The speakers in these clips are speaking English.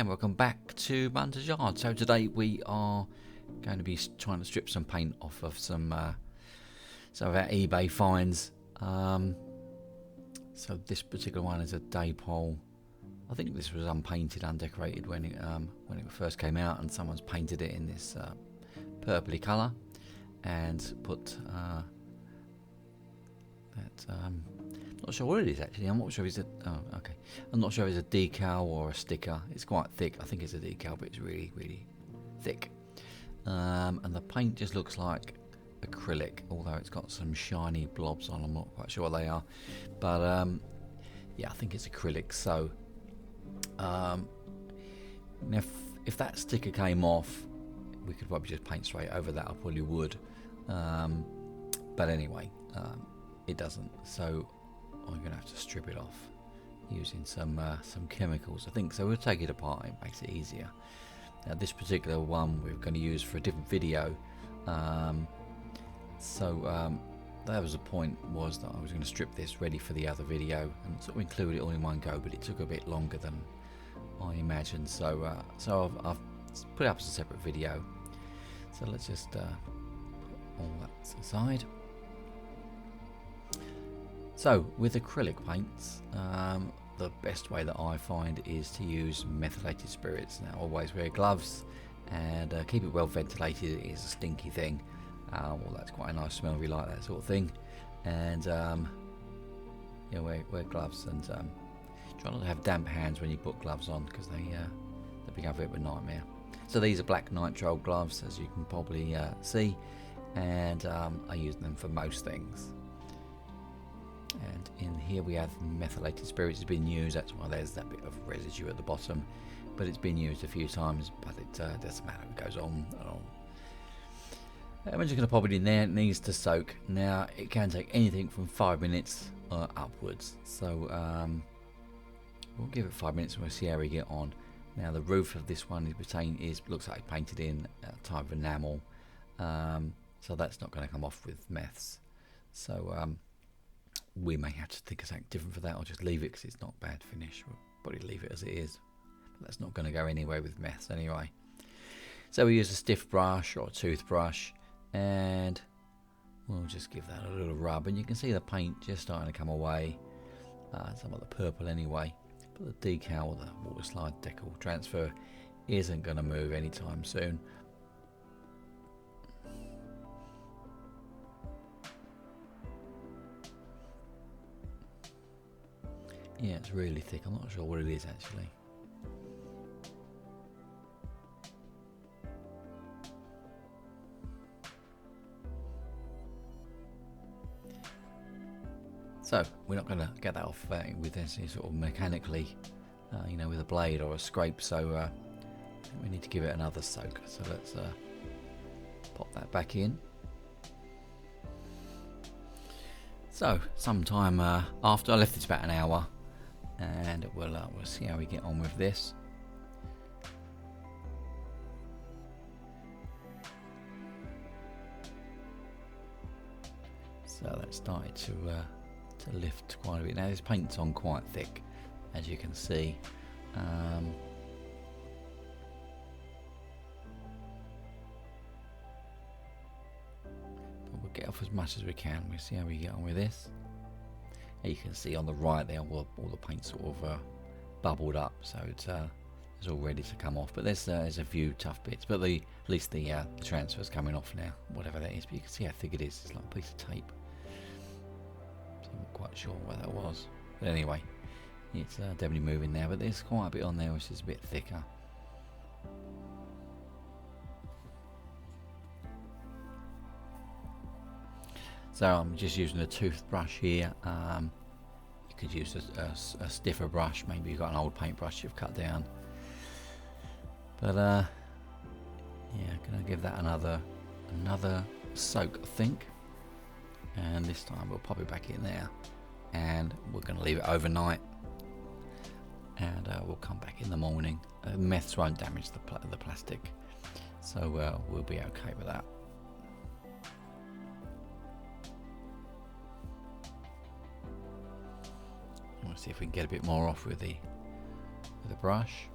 And welcome back to Bunters Yard. So today we are going to be trying to strip some paint off of some of our eBay finds. So this particular one is a dapol. I think this was unpainted, undecorated when it first came out, and someone's painted it in this purpley colour and put that. I'm not sure what it is actually. I'm not sure if it's I'm not sure if it's a decal or a sticker. It's quite thick. I think it's a decal, but it's really, really thick. And the paint just looks like acrylic, although it's got some shiny blobs on. I'm not quite sure what they are, but yeah, I think it's acrylic. So if that sticker came off, we could probably just paint straight over that. I probably would, but anyway, it doesn't. So I'm going to have to strip it off using some chemicals, I think. So we'll take it apart. It makes it easier. Now this particular one we're going to use for a different video. That was the point, was that I was going to strip this ready for the other video and sort of include it all in one go, but it took a bit longer than I imagined. So I've put it up as a separate video. So let's just put all that aside. So with acrylic paints, the best way that I find is to use methylated spirits. Now always wear gloves and keep it well ventilated. It is a stinky thing. Well, that's quite a nice smell if you like that sort of thing. And yeah, wear gloves, and try not to have damp hands when you put gloves on, because they become a bit of a nightmare. So these are black nitrile gloves, as you can probably see, and I use them for most things. And in here we have methylated spirits. It's been used, that's why there's that bit of residue at the bottom, but it's been used a few times, but it doesn't matter, it goes on and on. I'm just going to pop it in there. It needs to soak. Now it can take anything from 5 minutes upwards, so we'll give it 5 minutes and we'll see how we get on. Now the roof of this one looks like it's painted in a type of enamel, so that's not going to come off with meths. So we may have to think of something different for that, or just leave it because it's not bad finish. We'll probably leave it as it is, but that's not going to go anywhere with meths anyway. So we use a stiff brush or a toothbrush, and we'll just give that a little rub, and you can see the paint just starting to come away, some of the purple anyway, but the decal, the water slide decal transfer, isn't going to move anytime soon. Yeah, it's really thick. I'm not sure what it is actually. So we're not going to get that off with any sort of mechanically, with a blade or a scrape. So we need to give it another soak. So let's pop that back in. So sometime after, I left it about an hour, and we'll see how we get on with this. So that started to lift quite a bit. Now this paint's on quite thick, as you can see. But we'll get off as much as we can. We'll see how we get on with this. And you can see on the right there, all the paint sort of bubbled up, so it's all ready to come off. But there's a few tough bits, but at least the transfer's coming off now, whatever that is. But you can see how thick it is. It's like a piece of tape. I'm not quite sure where that was, but anyway, it's definitely moving now, but there's quite a bit on there which is a bit thicker. So I'm just using a toothbrush here. You could use a stiffer brush. Maybe you've got an old paintbrush you've cut down, but yeah, gonna give that another soak, I think. And this time we'll pop it back in there, and we're going to leave it overnight, and we'll come back in the morning. Meths won't damage the plastic, so we'll be okay with that. We'll see if we can get a bit more off with the brush.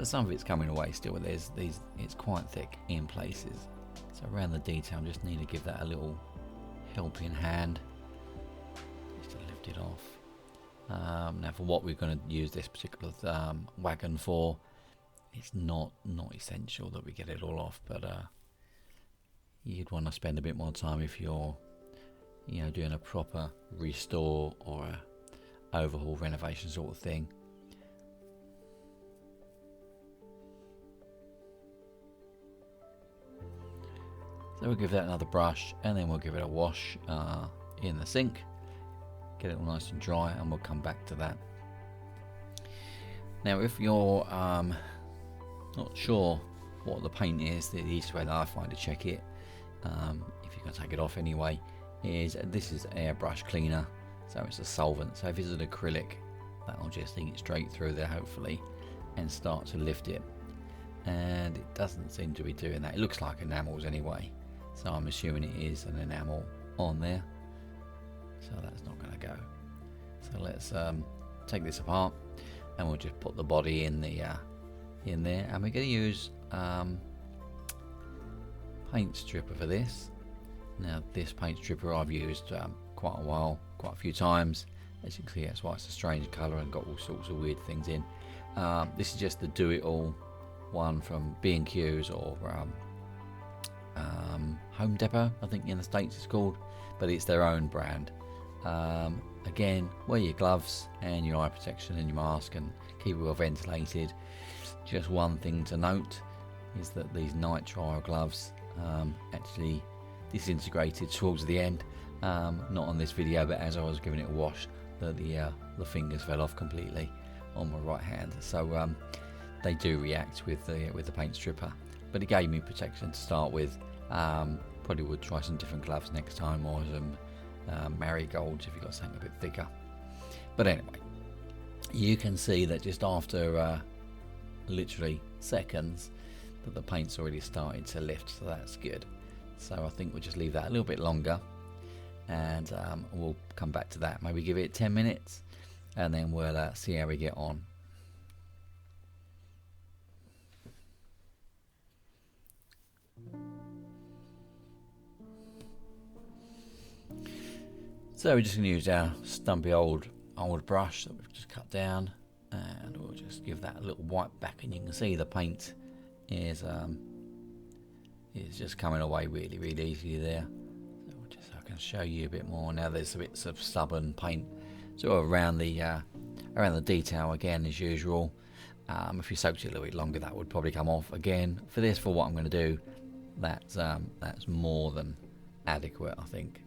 So some of it's coming away still, but it's quite thick in places. So around the detail, I just need to give that a little helping hand just to lift it off. Now for what we're going to use this particular wagon for, it's not essential that we get it all off, but you'd want to spend a bit more time if you're doing a proper restore or a overhaul renovation sort of thing. So we'll give that another brush, and then we'll give it a wash in the sink, get it all nice and dry, and we'll come back to that. Now if you're not sure what the paint is, the easiest way that I find to check it, if you're going to take it off anyway, is this is airbrush cleaner, so it's a solvent. So if it's an acrylic, that'll just eat straight through there hopefully and start to lift it, and it doesn't seem to be doing that. It looks like enamels anyway, so I'm assuming it is an enamel on there, so that's not going to go. So let's take this apart, and we'll just put the body in there, and we're going to use paint stripper for this. Now this paint stripper I've used quite a few times. As you can see, that's why it's a strange colour and got all sorts of weird things in. This is just the do-it-all one from B&Q's or Home Depot, I think in the States it's called, but it's their own brand. Again, wear your gloves and your eye protection and your mask and keep it well ventilated. Just one thing to note is that these nitrile gloves actually disintegrated towards the end, not on this video, but as I was giving it a wash, the fingers fell off completely on my right hand. So they do react with the paint stripper, but it gave me protection to start with. Probably would try some different gloves next time, or some marigolds if you've got something a bit thicker. But anyway, you can see that just after literally seconds that the paint's already started to lift, so that's good. So I think we'll just leave that a little bit longer, and we'll come back to that. Maybe give it 10 minutes, and then we'll see how we get on. So we're just going to use our stumpy old brush that we've just cut down, and we'll just give that a little wipe back, and you can see the paint is just coming away really easily there. So I can show you a bit more now. There's a bit of stubborn paint sort of around the detail again as usual. If you soaked it a little bit longer, that would probably come off again. For this, for what I'm going to do, that's more than adequate, I think.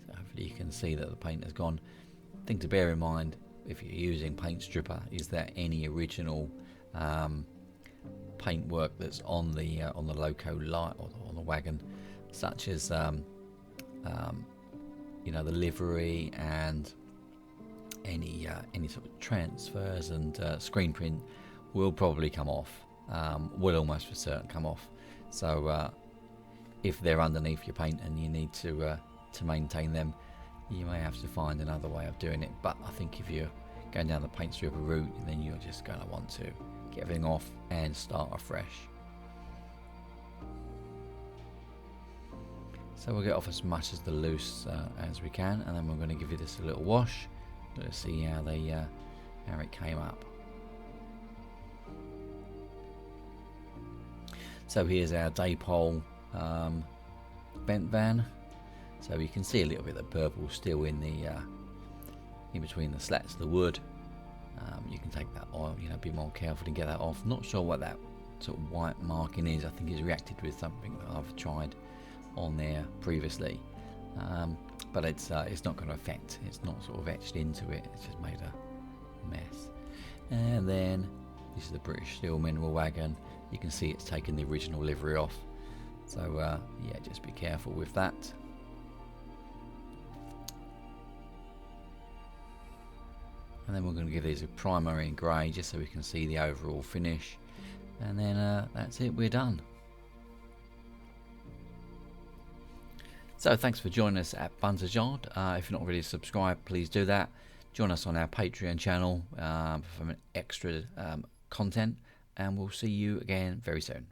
So hopefully you can see that the paint has gone. Thing to bear in mind if you're using paint stripper is that any original paint work that's on the loco light or on the wagon, such as the livery and any sort of transfers and screen print, will probably come off. Will almost for certain come off. So if they're underneath your paint and you need to maintain them, you may have to find another way of doing it. But I think if you're going down the paint stripper route, then you're just going to want to get everything off and start afresh. So we'll get off as much as the loose as we can, and then we're going to give this a little wash. Let's see how it came up. So here's our dapol bent van. So you can see a little bit of the purple still in between the slats of the wood. You can take that oil, be more careful to get that off. Not sure what that sort of white marking is. I think it's reacted with something that I've tried on there previously, but it's not going to affect. It's not sort of etched into it. It's just made a mess. And then this is the British Steel mineral wagon. You can see it's taken the original livery off. So yeah, just be careful with that. And then we're going to give these a primer in grey just so we can see the overall finish, and then that's it, we're done. So thanks for joining us at Bunters Yard. If you're not already subscribed, please do that. Join us on our Patreon channel for extra content, and we'll see you again very soon.